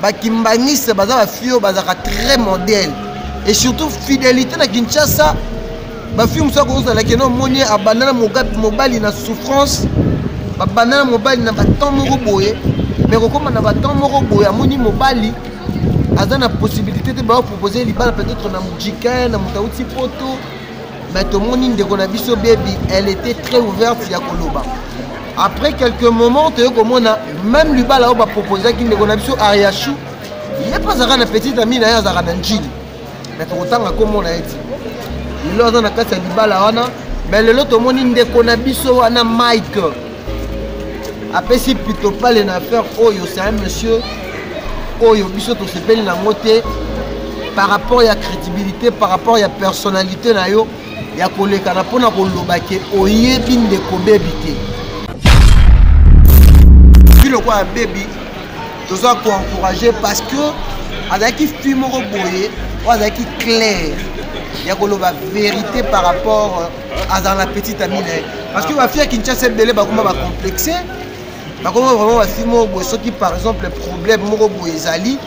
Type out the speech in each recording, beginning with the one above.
bakimbaniste baza bafio bazaka très modèle et surtout fidélité na Kinshasa bafio musako ozala keno moni abandana mobali na souffrance babandana mobali na baton moko boye mais kokoma na baton moko boye amoni mobali aza na possibilité de ba proposer libala peut-être na mujika na mutauti poto mais tout le monde ndeko na biso baby elle était très ouverte ya koloba. Après quelques moments, tu as même le bal a proposé qu'il ne connaît pas Ariachu. Il n'est pas un petit ami à Zarananjil. Mais autant comme on a dit. Il a un casse de bal à mais le lot au monde ne connaît pas Mike. Après, si plutôt pas les affaires, oh, c'est un monsieur. Oh, il y a tout ce bel langoté. Par rapport à la crédibilité, par rapport à la personnalité, il y a collé Kanapona Kolobake, oh, il y a bin de Kobébité. Le quoi baby tout ça pour encourager parce que avec qui film boyé ou avec qui clair il y a la vérité par rapport à dans la petite amie parce que ma fille qui tient cette belle comment va complexer comment vraiment va film boyé qui par exemple le problème moko boyé zali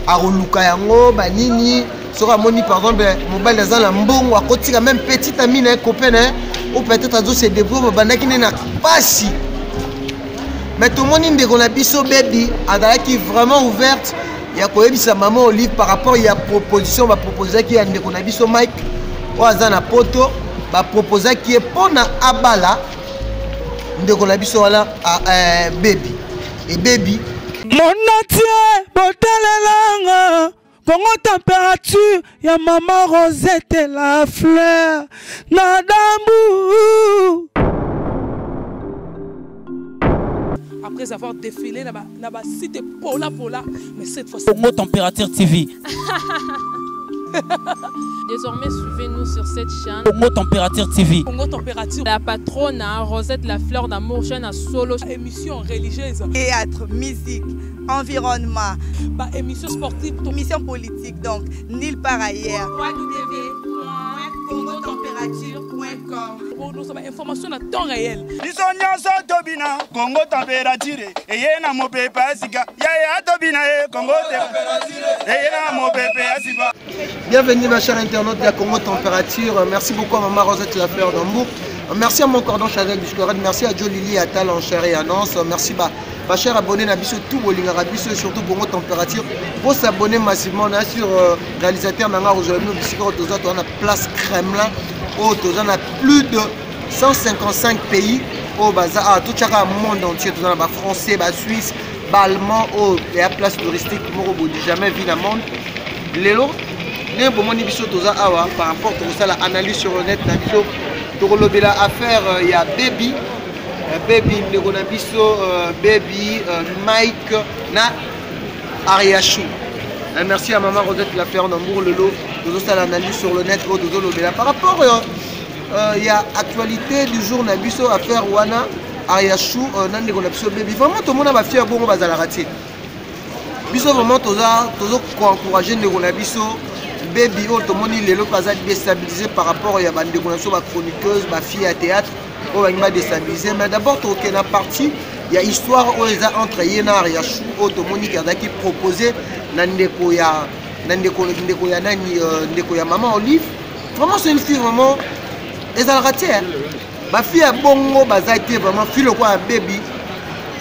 a roluka yango banini sera moni par exemple mobile dans la mbongo à côté quand même petite amie copain ou peut-être à se débrouiller bandaki na pas si. Mais tout le monde est a biso baby, qui vraiment ouverte. Il y a quoi sa maman au livre par rapport à la proposition, va proposer qui a a biso Mike, ou azana poto, va proposer qui est pour na abala, a biso wala baby. Et baby. Mon atier, botalelanga, Congo température, ya maman Rosette et la fleur, nadambu. Après avoir défilé là-bas, cité Pola, mais cette fois-ci. Congo Température TV. Désormais, suivez-nous sur cette chaîne. Congo Température TV. Congo Température. La patronne, Rosette La Fleur d'Amour, chaîne à solo. Émission religieuse. Théâtre, musique, environnement. Émission sportive. Émission politique, donc, nulle part ailleurs. www.congotempérature.com. Pour nous avoir information à temps réel. Congo Température. Et yena mo pepe asika. Ya tobina Congo Température. Bienvenue ma chère internaute de Congo Température. Merci beaucoup à maman Rosette La Fleur d'Amour. Merci à mon cordon Chanel du Scored. Merci à Joe Lily Atal en chair et annonce. Merci ma chère abonné Nabiso tout Bolinga Rabiso et surtout Congo Température. Pour s'abonner massivement sur réalisateur Nanga aujourd'hui on a place Kremlin. On a plus de 155 pays au bazar tout chaque monde entier on a français, Suisse, allemand et à place touristique jamais vu le monde. Lelo par rapport à l'analyse sur le net, il y a affaire, il y a Baby, Baby, Mike, na Ariachu. Merci à maman Rosette La Fleur d'Amour, le lot, l'analyse sur le net, par rapport il y a actualité du jour, Nabiso affaire Wana, Ariachu, Baby. Vraiment, tout le monde a fait un bon bazar à rater. Biso vraiment, tout ça, encourager Nabiso. Baby, tout le monde est déstabilisé par rapport à la chroniqueuse, ma fille à théâtre, on va déstabiliser. Mais d'abord, il y a partie, il y a histoire entre Yena et Ariachu, tout le monde qui proposé Nandeko ya maman Olive. Vraiment, c'est une fille vraiment. Elle a raté. Ma fille a bongo, elle a été vraiment fille quoi Baby.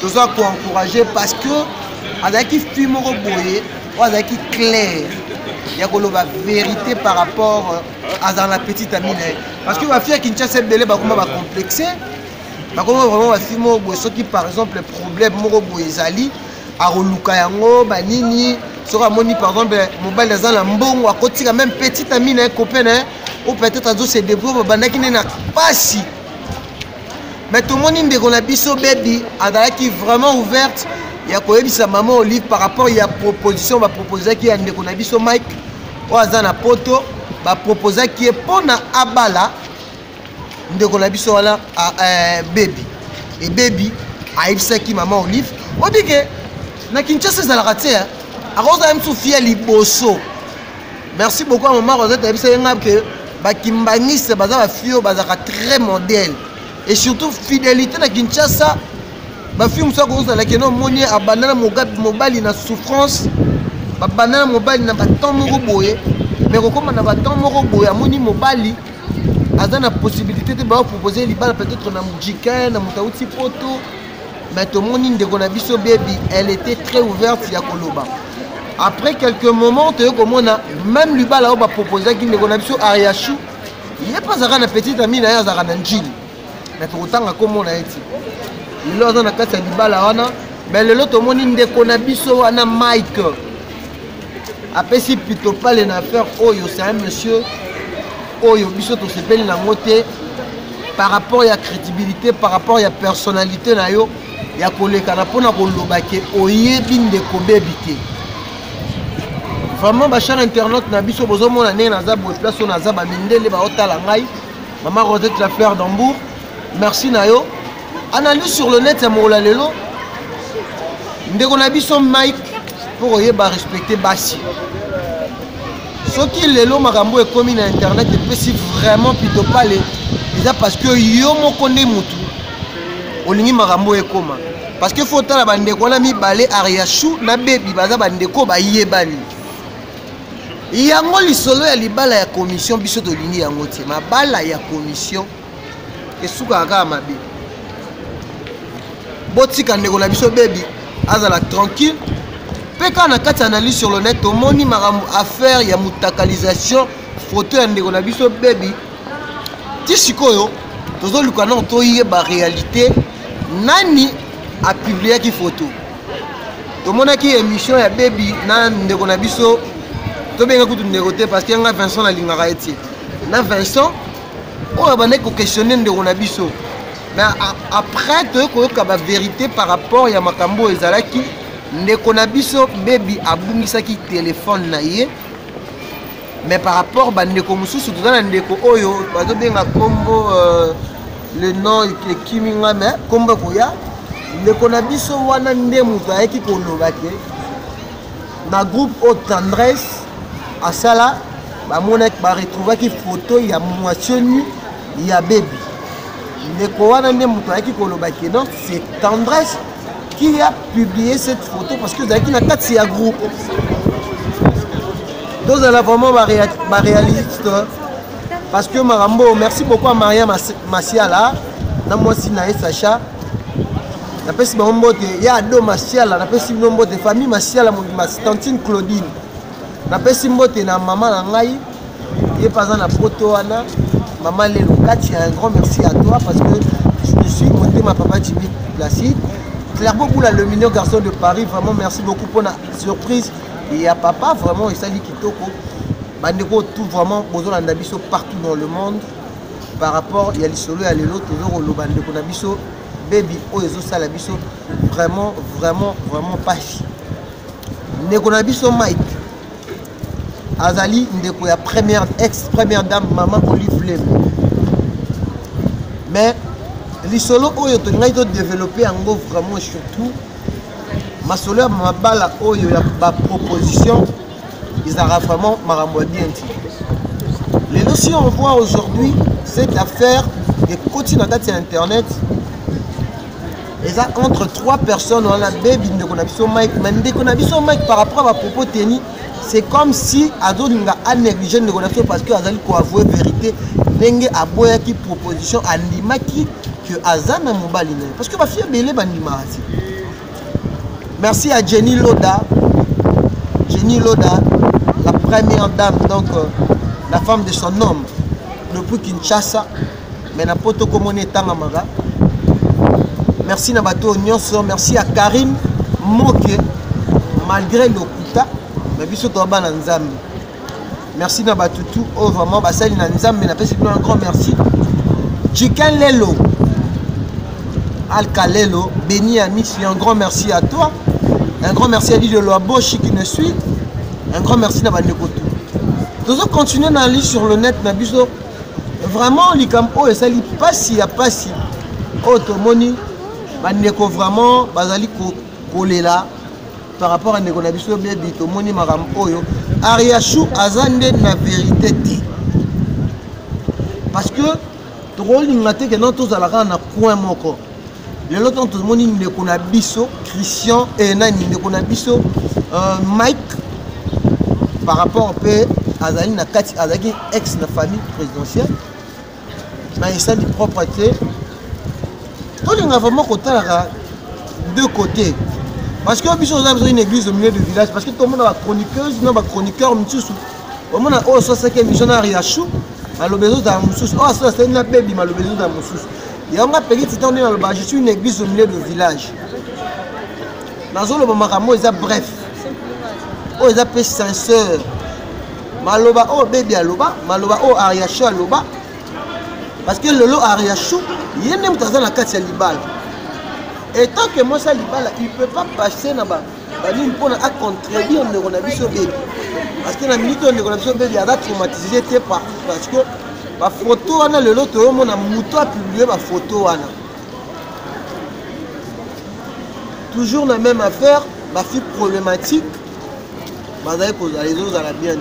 Tout ça pour encourager parce que elle a qui fille mon boye, elle a qui clair. Il y a la vérité par rapport à dans la petite amie. Parce que ma fille qui tient cette belle comment va complexer. Comment vraiment va filmer ceux qui par exemple le problème moro boyezali a roluka yango banini sera moni par exemple mobile dans la mbongo à côté quand même petite amie copain ou peut-être à se débrouiller bandaki na pas si. Mais tout le monde est a biso baby qui vraiment ouverte. Il y a quoi sa maman au livre par rapport à la proposition va proposer qui a a biso Mike ou azana poto va proposer qui est pour na abala ndeko na biso wala baby et baby a ibsa qui maman au livre on dit que na Kinshasa ça la raté a rosa même Sophia liboso. Merci beaucoup à maman Rosette ibsa yenga que bakimbaniste baza fio baza très modèle et surtout fidélité na Kinshasa. Ma fille, je suis moni abandana mobali na souffrance babana mobali na baton moko boye mais kokoma na baton moko boye amoni mobali aza na possibilité de proposer libala peut-être na mujika na mutauti poto mais tomoni ndeko na biso baby elle était très ouverte ya koloba. Après quelques moments tu komona même libala o ba proposer ki ndeko na biso Ariashu il est pas zaka na petite amie na ya zaka na njili mais tokotanga komona eti lelo aza na kati ya libala wana mais lelo tomoni ndeko na biso wana Mike apesi plutôt pas les affaires oyo c'est un monsieur oyo biso to sepeli na ngote par rapport à la crédibilité par rapport à la personnalité na yo ya koleka na pona koloba ke oyebi ndeko bebi te vraiment ba cher internaute na biso bozomona ne na za bo place on za ba mindele ba otala ngai maman Rosette la fleur d'Hambourg merci na yo analyse sur le net ya mola lelo ndeko na biso Mike pour oyeba respecter basi soki lelo makambo ekomi na internet epesi vraiment plutôt pas les eza parce que yo moko nde mutu olingi makambo ekoma parce que faut tala bandeko na mibale Ariashu na baby baza bandeko bayebani yango lisolo ya libala ya commission biso tolingi yango te mabala ya commission esuka kaka mabe botika ndeko na biso baby azala tranquille peka na kati analyse sur le net omoni makambo affaire ya mutakalisation photo ya ndeko na biso baby ti sikoyo tozoluka na toyeba réalité nani a publié ki photo tomonaki émission ya baby na ndeko na biso tobenga kutu ndeko te parce que nga Vincent na lingaka eti na Vincent oyo bande ko questionner ndeko na biso mais après toyoka ba vérité par rapport ya makambo ezalaki ndeko na biso baby abungisaki téléphone na ye mais par rapport bandeko mususu tozana ndeko oyo bazobenga kombo le nom ekiminga mais kombo koya ndeko na biso wana nde mutu ayeki koloba ke na groupe au tendresse asala bamonaki baretrouvaki photo ya mwasioni ya baby ndeko wana nde mutu ayeki koloba ke non c'est tendresse qui a publié cette photo parce que vous avez une carte c'est un groupe donc elle a vraiment réaliste parce que Marambo merci beaucoup à Maria Masiala na moi aussi na Sacha na pesi bombo te ya do Masiala na pesi bombo de famille Masiala ma tantine Claudine na pesi mbote na maman na ngai et pas na photo wana maman Lelo Kati un grand merci à toi parce que je suis monté ma papa Jimmy Placide Clairement pour le garçon de Paris, vraiment merci beaucoup pour la surprise. Et à papa, vraiment, il s'allie Kitoko. Bandeko, tout vraiment, besoin d'abisso partout dans le monde. Par rapport, il y a les solos, il y a les lots, toujours le bandeko d'abisso, baby, oh, ils ont ça l'abisso. Vraiment, vraiment, vraiment pas chi. Ndeko d'abisso Mike. Azali, ndeko ya ex-première dame, maman Olive Lem. Mais, les solos oyo to ngai to développer yango vraiment surtout ma solo ma bala oyo ya ba proposition ils aura vraiment marambo bien dit. Les notions on voit aujourd'hui cette affaire de continent sur internet et ça entre trois personnes on a baby de konabiso Mike mais de konabiso Mike par rapport à propos teni c'est comme si azolinga a négligé de konabiso parce que azali ko avouer vérité ndenge aboya ki proposition andimaki que Azana Moubaline parce que ma fille belé bandima. Merci à Jenny Loda, la première dame donc la femme de son homme depuis Kinshasa mais na poto komone tangamaga. Merci na bato nyonso, merci à Karine Moke malgré le kuta mais biso to ba na nzambe. Merci na bato tout oh vraiment basali na nzambe na pesi un grand merci. Chicken Lelo Alcalelo, béni Amis, un grand merci à toi. Un grand merci à Lilo Loaboshi qui nous suit. Un grand merci à Bandekoto. Nous allons continuer dans la liste sur le net. Vraiment, les campo et ça li pas si à pas si. Automoni, Bandeko vraiment, Bazali Kolela par rapport à Neko Nabiso Baby, Tomoni Marampo yo. Ariashu Azande na vérité. Parce que, drôle, il m'a dit que non, tous à la rana na point moko. Le lot tout le monde Ndeko na biso Christian et nani Ndeko na biso Mike par rapport à Azali Nakati, Azali ex la famille présidentielle, mais il s'est dit propreté. On a vraiment deux côtés. Parce que nous avons une église au milieu du village, parce que tout le monde a chroniqueuse, nous avons chroniqueur, au monde a oh, soit c'est qu'un missionnaire Yachou, à l'obéissance d'un moussous, oh, ça c'est une baby, à l'obéissance d'un moussous. Il y a un petit temps, je suis une église au milieu du village. Dans le moment où ils ont bref, oh, ils ont sincère. Maloba, oh, baby, aloba, maloba, oh, Ariachou, aloba. Parce que le lot Ariachou, il y a même dans la carte de Libal. Et tant que moi, ça Libal, il ne peut pas passer là-bas. Il peut pas contredire le coronavirus bébé. Parce que la minute où le coronavirus bébé, il y a traumatisé parce que la photo, on a le lot, on a mouton à publier la photo. Toujours la même affaire, ma fille problématique, les autres à la bien dit.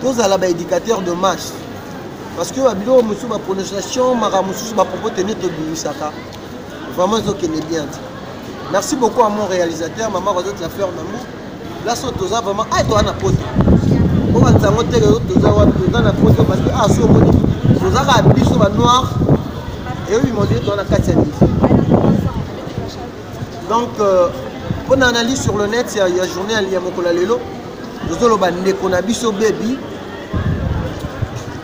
Tous à la éducateur de masse. Parce que la prononciation, ma propos tenir de Bimisaka. Vraiment, c'est bien dit. Merci beaucoup à mon réalisateur, maman Rosette la fleur d'amour. Là, c'est vraiment. Ah, toi, on a posé. On va t'inventer les autres, on a posé parce que, ah, si on dit, nous avons habillé sur la noire. Et eux, ils m'ont dit, on a 4 services. Donc, pour une analyse sur le net, il y a une journée à Liamokola Lelo. Nous avons dit qu'on a bis au baby.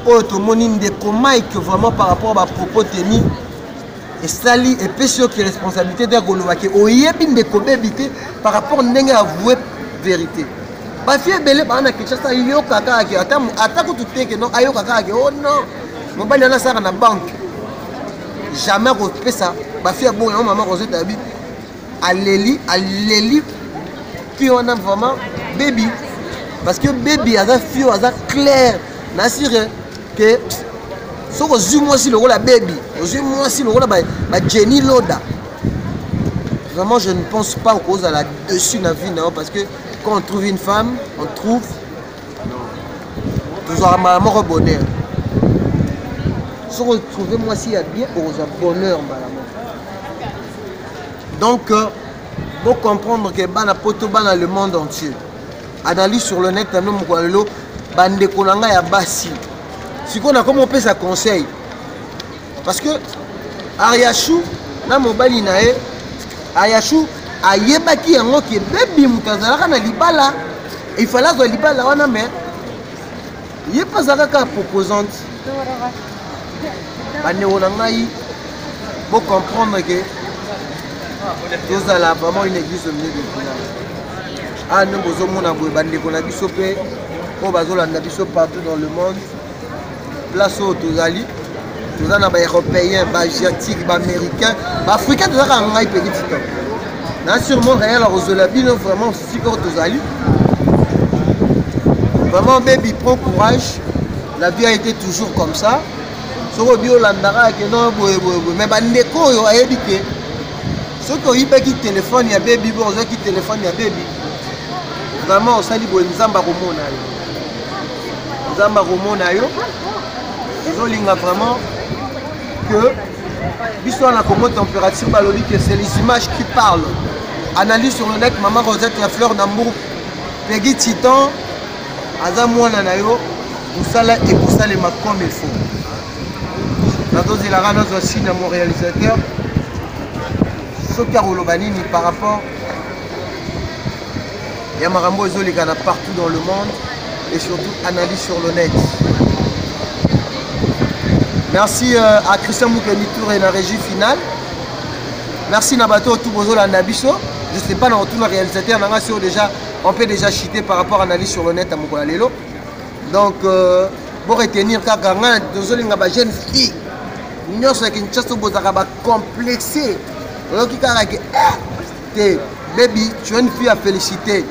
Oh, tout le monde dit que vraiment par rapport à propos tenus. Et Sali et Pécio qui est responsabilité d'un Golovaki. Oh, il y a bien des combébité par rapport à une avouée vérité. Ma fille est belle, parce que ça y est, kaka qui attend tout que non, ayo kaka qui oh non, mon père n'a ça dans la banque. Jamais refait ça. Ma fille est bonne, maman Rosette Abi. Alléli, puis on a vraiment baby. Parce que baby a un fille, a clair, n'assure que si on a si le rôle la baby, moi si le rôle la Jenny Loda. Vraiment, je ne pense pas aux causes à la dessus de la vie, non, parce que quand on trouve une femme, on trouve toujours un maman bonheur. Si on trouve moi si il y a bien, on a bonheur, madame. Donc, il faut comprendre que bana poto bana le monde entier. Analyse sur le net, nous moukalelo, bande konanga ya basi. Si on a comment on peut ça conseil. Parce que Ariachou, na mobali nae, Ariachou a yebaki yango ki baby mutazalaka na libala. Il fallait que libala wana mais il pas zaka proposante. Bande konanga faut comprendre que nous avons vraiment une église au milieu du village. Ah, nous avons partout dans le monde. Place aux Tozali. Nous avons des Européens, des Asiatiques, des Américains, des Africains. Nous avons un petit temps. Nous avons sûrement réel à Roselabi, nous vraiment figure Tozali. Vraiment, baby, prends courage. La vie a été toujours comme ça. Sur le bio, l'andara, mais bandeko, il y a évité. Ceux qui ont qui téléphone, il y a baby, ceux qui téléphone, il y a baby. Vraiment, on s'est dit, nous avons vraiment que l'histoire de la commode température, c'est les images qui parlent. Analyse sur le net, maman Rosette, la fleur d'amour, Peggy Titan, Azamouan Nanayo, Moussala et Moussala comme il faut. Dans il a ramené aussi dans mon réalisateur. Banini par rapport il y a Marambo Zoligana partout dans le monde et surtout analyse sur le net. Merci à Christian Moukeni Tour et la régie finale. Merci Nabato Toubozo Nabiso. Je ne sais pas dans tout le réalisateur déjà on peut déjà chiter par rapport à l'analyse sur le net à Mokola Lelo. Donc pour retenir Kakanga Zolinga ba jeune fille. Nous sommes Kinshasa Bozaka complexé. Baby, tu es une fille à féliciter.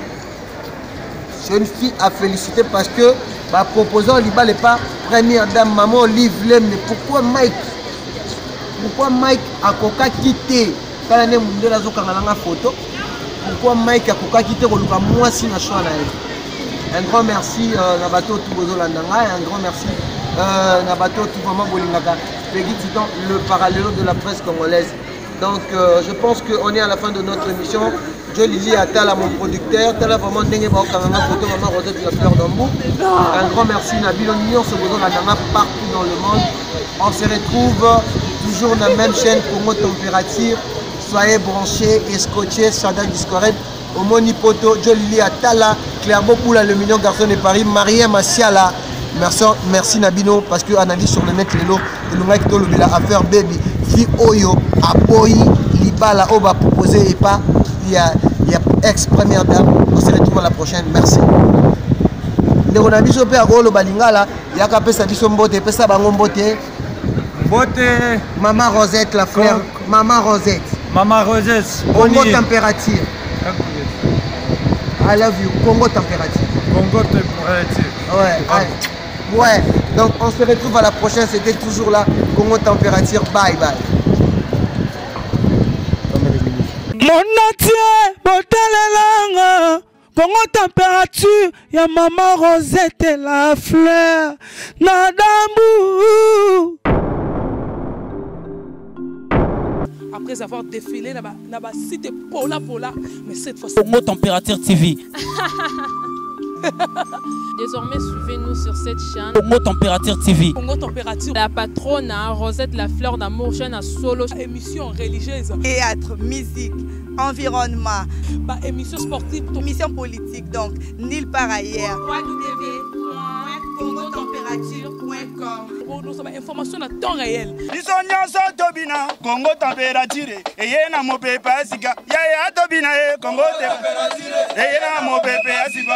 Tu es une fille à féliciter parce que ma proposant Liba n'est pas première dame, maman Olive Lem. Mais pourquoi Mike a coca quitté quand on est dans la photo? Pourquoi Mike a coca quitté pour moi si na choix un grand merci Nabato Toubozo Landanga et un grand merci Nabato Toubama Bolingaka. Peggy Titan, le parallèle de la presse congolaise. Donc je pense qu'on est à la fin de notre émission. Joe Lili Atala, mon producteur, Tala vraiment dingue pour Kananga photo, maman Rosette la fleur d'Ambou. Un grand merci Nabil Onyon, ce besoin partout dans le monde. On se retrouve toujours dans la même chaîne Congo Température. Soyez branchés et scotchés, Sada Discorette, Omonipoto, Joe Lili Atala, Clairbeau pour l'aluminium, garçon de Paris, Maria Massiala. Merci Nabino parce que analyse sur le net Lelo, et le mec qui a affaire baby, fi Oyo, Aboyi, Libala, Oba proposé et pas. Il y a ex-première dame. On se retrouve à la prochaine. Merci. On a vu à Rolo Balingala. Il y a qu'à pesa biso mbote, pesa bango mbote. Mbote. Maman Rosette, la fleur. Maman Rosette. Maman Rosette. Congo Température. I love you. Congo Température. Congo Température. Ouais. Ouais. Donc on se retrouve à la prochaine. C'était toujours là. Congo Température. Bye bye. Monatie, botalelanga, Congo Température, ya maman Rosette la fleur, Nadambu. Après avoir défilé dans la cité Pola, mais cette fois-ci. Congo Température TV. Désormais, suivez-nous sur cette chaîne. Congo Température TV. Congo Température. La patronne Rosette la fleur d'amour, chaîne à solo. Émission religieuse. Théâtre, musique, environnement. Émission sportive. Émission politique, donc nulle part ailleurs. www.congotempérature.com. Nous avons information à temps réel. Bisonyoso tobina Congo Température. Eye na mopepe asika. Ya tobina Congo Température. Eye na mopepe asika.